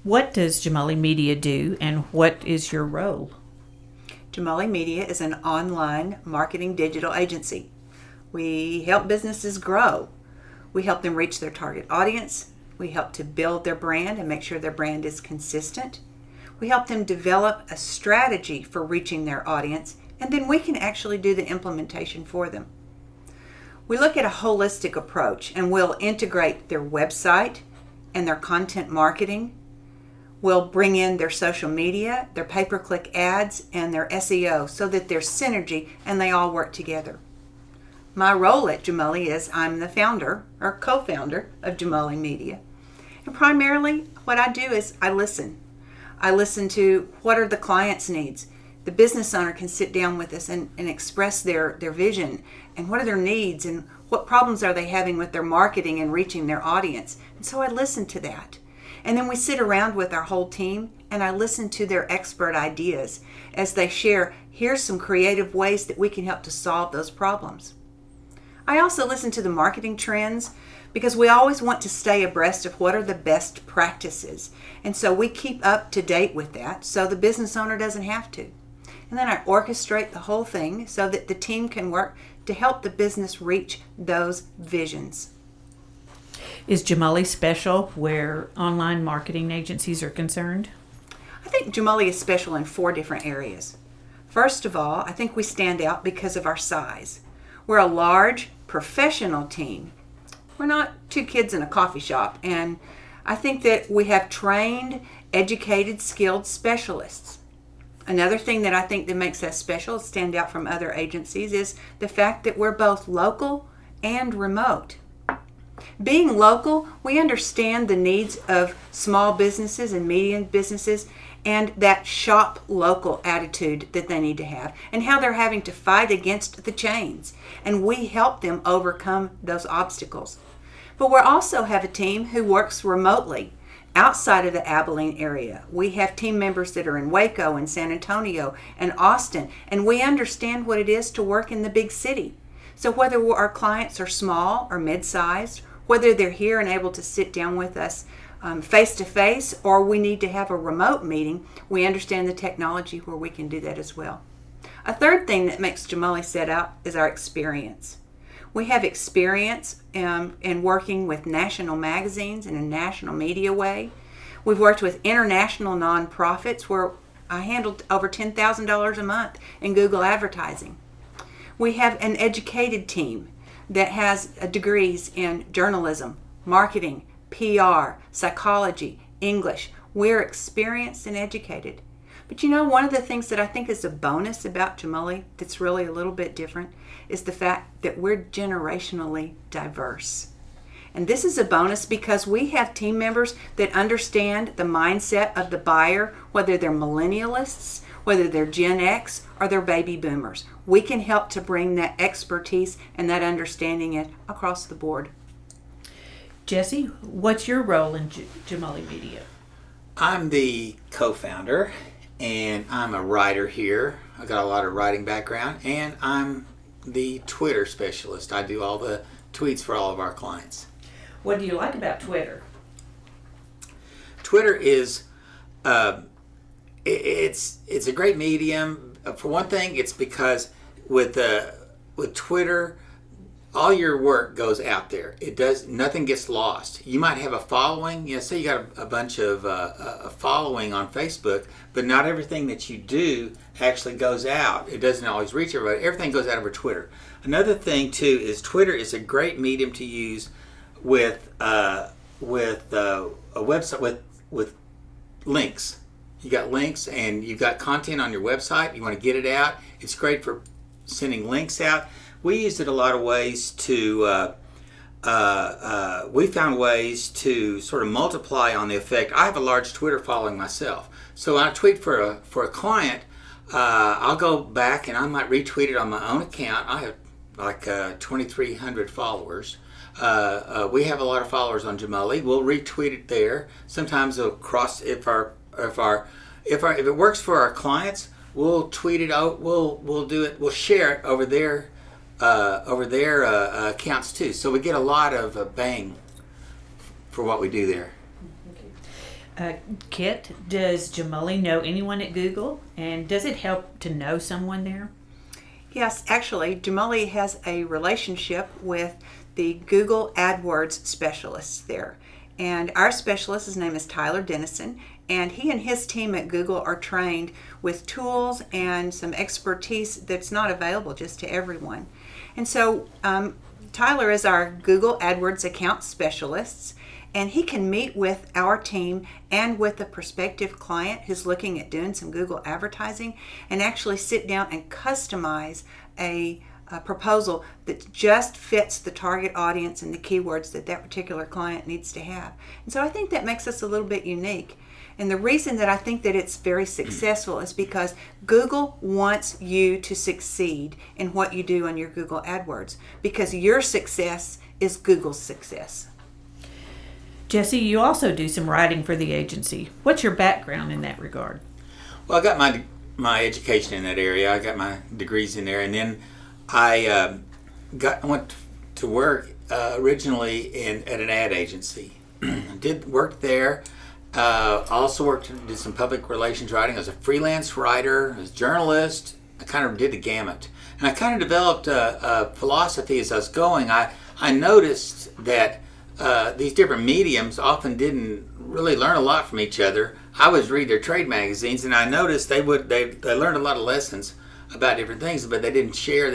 What does Jamali Media do, and what is your role? Jamali Media is an online marketing digital agency. We help businesses grow. We help them reach their target audience. We help to build their brand and make sure their brand is consistent. We help them develop a strategy for reaching their audience, and then we can actually do the implementation for them. We look at a holistic approach, and we'll integrate their website and their content marketing. We'll bring in their social media, their pay-per-click ads, and their SEO so that there's synergy and they all work together. My role at Jamali is I'm the founder or co-founder of Jamali Media. And primarily what I do is I listen. I listen to what are the client's needs. The business owner can sit down with us and express their vision and what are their needs and what problems are they having with their marketing and reaching their audience. And so I listen to that. And then we sit around with our whole team and I listen to their expert ideas as they share, here's some creative ways that we can help to solve those problems. I also listen to the marketing trends because we always want to stay abreast of what are the best practices. And so we keep up to date with that so the business owner doesn't have to. And then I orchestrate the whole thing so that the team can work to help the business reach those visions. Is Jamali special where online marketing agencies are concerned? I think Jamali is special in 4 different areas. First of all, I think we stand out because of our size. We're a large, professional team. We're not 2 kids in a coffee shop, and I think that we have trained, educated, skilled specialists. Another thing that I think that makes us special, stand out from other agencies, is the fact that we're both local and remote. Being local, we understand the needs of small businesses and medium businesses and that shop local attitude that they need to have and how they're having to fight against the chains. And we help them overcome those obstacles. But we also have a team who works remotely outside of the Abilene area. We have team members that are in Waco and San Antonio and Austin, and we understand what it is to work in the big city. So whether our clients are small or mid-sized, whether they're here and able to sit down with us face-to-face or we need to have a remote meeting, we understand the technology where we can do that as well. A third thing that makes Jamali set out is our experience. We have experience in working with national magazines in a national media way. We've worked with international nonprofits where I handled over $10,000 a month in Google advertising. We have an educated team that has degrees in journalism, marketing, PR, psychology, English. We're experienced and educated. But you know, one of the things that I think is a bonus about Jamali that's really a little bit different is the fact that we're generationally diverse. And this is a bonus because we have team members that understand the mindset of the buyer, whether they're millennialists, whether they're Gen X, or they're baby boomers. We can help to bring that expertise and that understanding across the board. Jesse, what's your role in Jamali Media? I'm the co-founder and I'm a writer here. I got a lot of writing background and I'm the Twitter specialist. I do all the tweets for all of our clients. What do you like about Twitter? Twitter is it's a great medium. For one thing, it's because with Twitter, all your work goes out there. Nothing gets lost. You might have a following. Say you got a bunch of a following on Facebook, but not everything that you do actually goes out. It doesn't always reach everybody. Everything goes out over Twitter. Another thing too is Twitter is a great medium to use with a website with links. You got links and you've got content on your website. You want to get it out. It's great for sending links out. We used it a lot of ways to, we found ways to sort of multiply on the effect. I have a large Twitter following myself. So when I tweet for a client, I'll go back and I might retweet it on my own account. I have like 2,300 followers. We have a lot of followers on Jamali. We'll retweet it there. Sometimes it'll cross if it works for our clients, we'll tweet it out. We'll do it. We'll share it over their accounts too. So we get a lot of bang for what we do there. Kit, does Jamali know anyone at Google? And does it help to know someone there? Yes, actually, Jamali has a relationship with the Google AdWords specialists there. And our specialist, his name is Tyler Dennison, and he and his team at Google are trained with tools and some expertise that's not available just to everyone. And so Tyler is our Google AdWords account specialist, and he can meet with our team and with a prospective client who's looking at doing some Google advertising and actually sit down and customize a proposal that just fits the target audience and the keywords that that particular client needs to have. And so I think that makes us a little bit unique. And the reason that I think that it's very successful is because Google wants you to succeed in what you do on your Google AdWords, because your success is Google's success. Jesse, you also do some writing for the agency. What's your background in that regard? Well, I got my education in that area. I got my degrees in there, and then I went to work originally at an ad agency. Worked there. Also did some public relations writing. I was a freelance writer, I was a journalist. I kind of did the gamut. And I kind of developed a philosophy as I was going. I noticed that these different mediums often didn't really learn a lot from each other. I was read their trade magazines, and I noticed they learned a lot of lessons about different things, but they didn't share.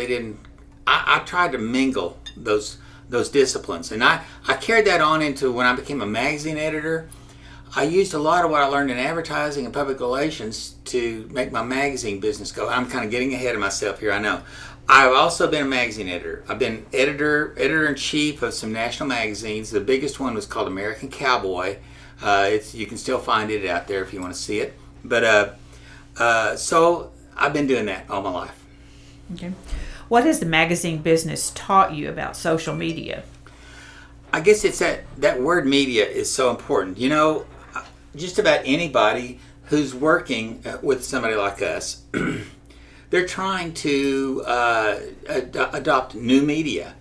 I tried to mingle those disciplines, and I carried that on into when I became a magazine editor. I used a lot of what I learned in advertising and public relations to make my magazine business go. I'm kind of getting ahead of myself here, I know. I've also been a magazine editor. I've been editor-in-chief of some national magazines. The biggest one was called American Cowboy. You can still find it out there if you want to see it. But so I've been doing that all my life. Okay. What has the magazine business taught you about social media? I guess it's that word media is so important. You know, just about anybody who's working with somebody like us, they're trying to adopt new media.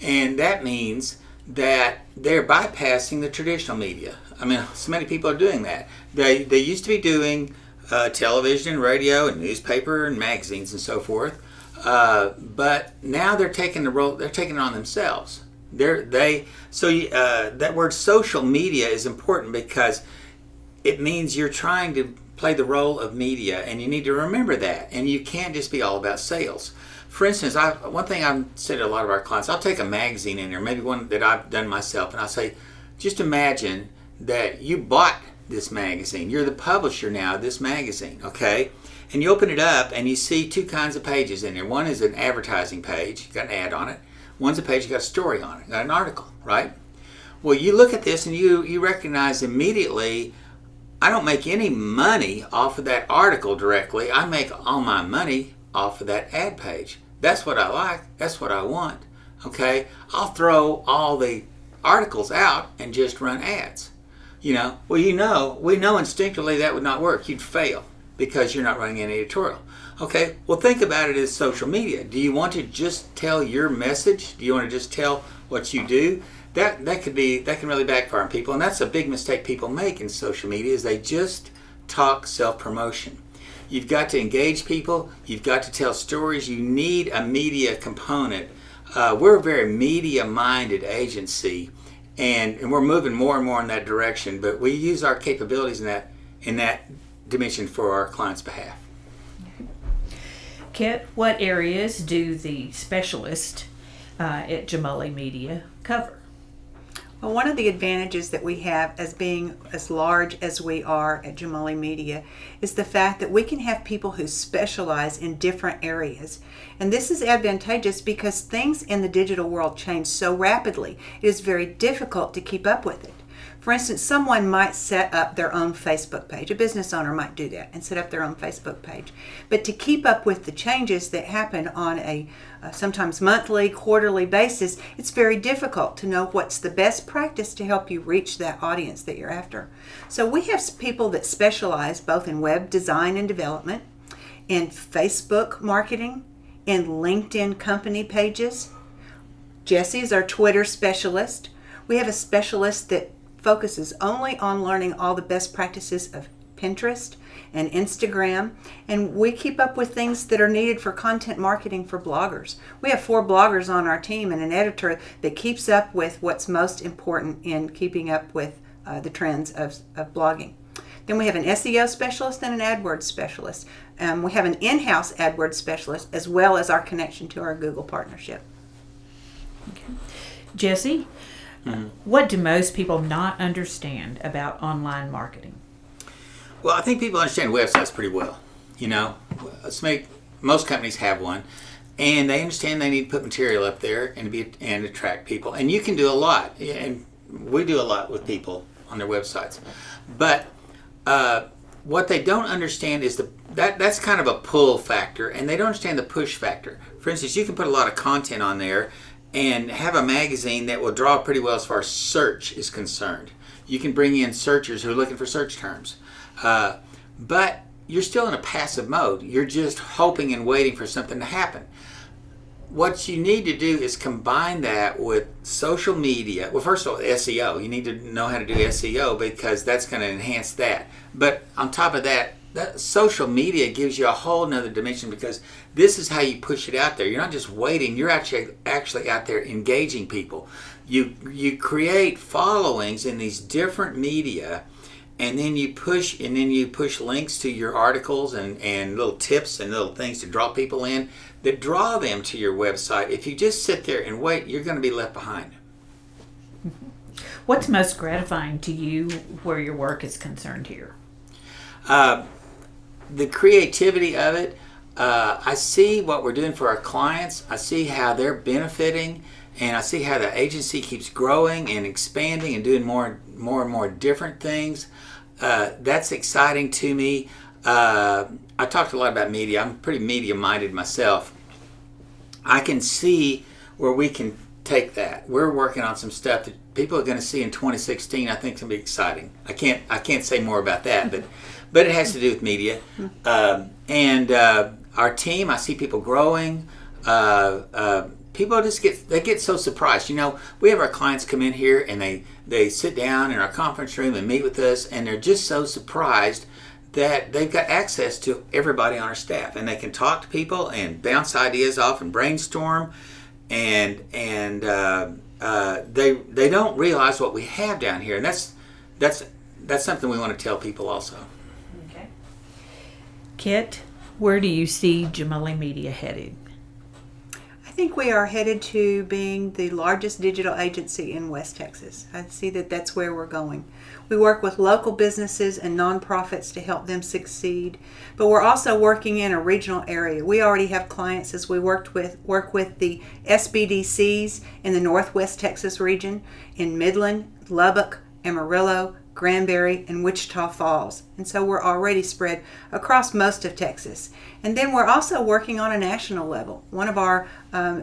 And that means that they're bypassing the traditional media. I mean, so many people are doing that. They used to be doing television and radio and newspaper and magazines and so forth. But now they're taking the role, they're taking it on themselves. That word social media is important because it means you're trying to play the role of media, and you need to remember that. And you can't just be all about sales. For instance, one thing I've said to a lot of our clients, I'll take a magazine in there, maybe one that I've done myself, and I'll say, just imagine that you bought this magazine. You're the publisher now of this magazine, okay? And you open it up and you see two kinds of pages in there. One is an advertising page, got an ad on it. One's a page, you got a story on it, got an article, right? Well, you look at this and you recognize immediately, I don't make any money off of that article directly. I make all my money off of that ad page. That's what I like. That's what I want. Okay? I'll throw all the articles out and just run ads. We know instinctively that would not work. You'd fail because you're not running an editorial. Okay? Well, think about it as social media. Do you want to just tell your message? Do you want to just tell what you do? That can really backfire on people, and that's a big mistake people make in social media is they just talk self-promotion. You've got to engage people. You've got to tell stories. You need a media component. We're a very media-minded agency, and we're moving more and more in that direction. But we use our capabilities in that dimension for our clients' behalf. Kit, what areas do the specialists at Jamali Media cover? Well, one of the advantages that we have as being as large as we are at Jamali Media is the fact that we can have people who specialize in different areas. And this is advantageous because things in the digital world change so rapidly. It is very difficult to keep up with it. For instance, someone might set up their own Facebook page. A business owner might do that and set up their own Facebook page. But to keep up with the changes that happen on a sometimes monthly, quarterly basis, it's very difficult to know what's the best practice to help you reach that audience that you're after. So we have people that specialize both in web design and development, in Facebook marketing, in LinkedIn company pages. Jesse is our Twitter specialist. We have a specialist that focuses only on learning all the best practices of Pinterest and Instagram, and we keep up with things that are needed for content marketing for bloggers. We have 4 bloggers on our team and an editor that keeps up with what's most important in keeping up with the trends of blogging. Then we have an SEO specialist and an AdWords specialist. We have an in-house AdWords specialist as well as our connection to our Google partnership. Jesse, what do most people not understand about online marketing? Well, I think people understand websites pretty well. You know, most companies have one, and they understand they need to put material up there and attract people. And you can do a lot, and we do a lot with people on their websites. But what they don't understand is that's kind of a pull factor, and they don't understand the push factor. For instance, you can put a lot of content on there and have a magazine that will draw pretty well as far as search is concerned. You can bring in searchers who are looking for search terms. But you're still in a passive mode. You're just hoping and waiting for something to happen. What you need to do is combine that with social media. Well, first of all, SEO. You need to know how to do SEO because that's going to enhance that. But on top of that, social media gives you a whole nother dimension because this is how you push it out there. You're not just waiting. You're actually out there engaging people. You create followings in these different media, and then you push links to your articles and little tips and little things to draw people in that draw them to your website. If you just sit there and wait, you're going to be left behind. What's most gratifying to you where your work is concerned here? The creativity of it. I see what we're doing for our clients. I see how they're benefiting, and I see how the agency keeps growing and expanding and doing more and more different things. That's exciting to me. I talked a lot about media. I'm pretty media-minded myself. I can see where we can take that. We're working on some stuff that people are going to see in 2016. I think it's going to be exciting. I can't say more about that, but it has to do with media. And our team, I see people growing. People just get so surprised. You know, we have our clients come in here and they sit down in our conference room and meet with us, and they're just so surprised that they've got access to everybody on our staff, and they can talk to people and bounce ideas off and brainstorm, and they don't realize what we have down here, and that's something we want to tell people also. Okay. Kit, where do you see Jamali Media headed? I think we are headed to being the largest digital agency in West Texas. I see that that's where we're going. We work with local businesses and nonprofits to help them succeed, but we're also working in a regional area. We already have clients as we work with the SBDCs in the Northwest Texas region, in Midland, Lubbock, Amarillo, Granbury, and Wichita Falls. And so we're already spread across most of Texas. And then we're also working on a national level. One of our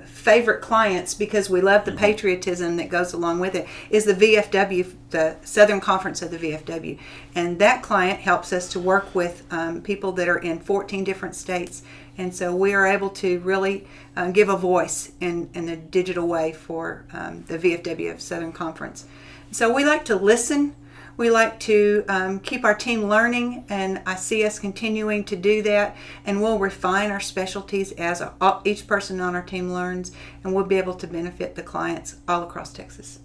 favorite clients, because we love the patriotism that goes along with it, is the VFW, the Southern Conference of the VFW. And that client helps us to work with people that are in 14 different states. And so we are able to really give a voice in a digital way for the VFW of Southern Conference. So we like to listen. We like to keep our team learning, and I see us continuing to do that, and we'll refine our specialties as each person on our team learns, and we'll be able to benefit the clients all across Texas.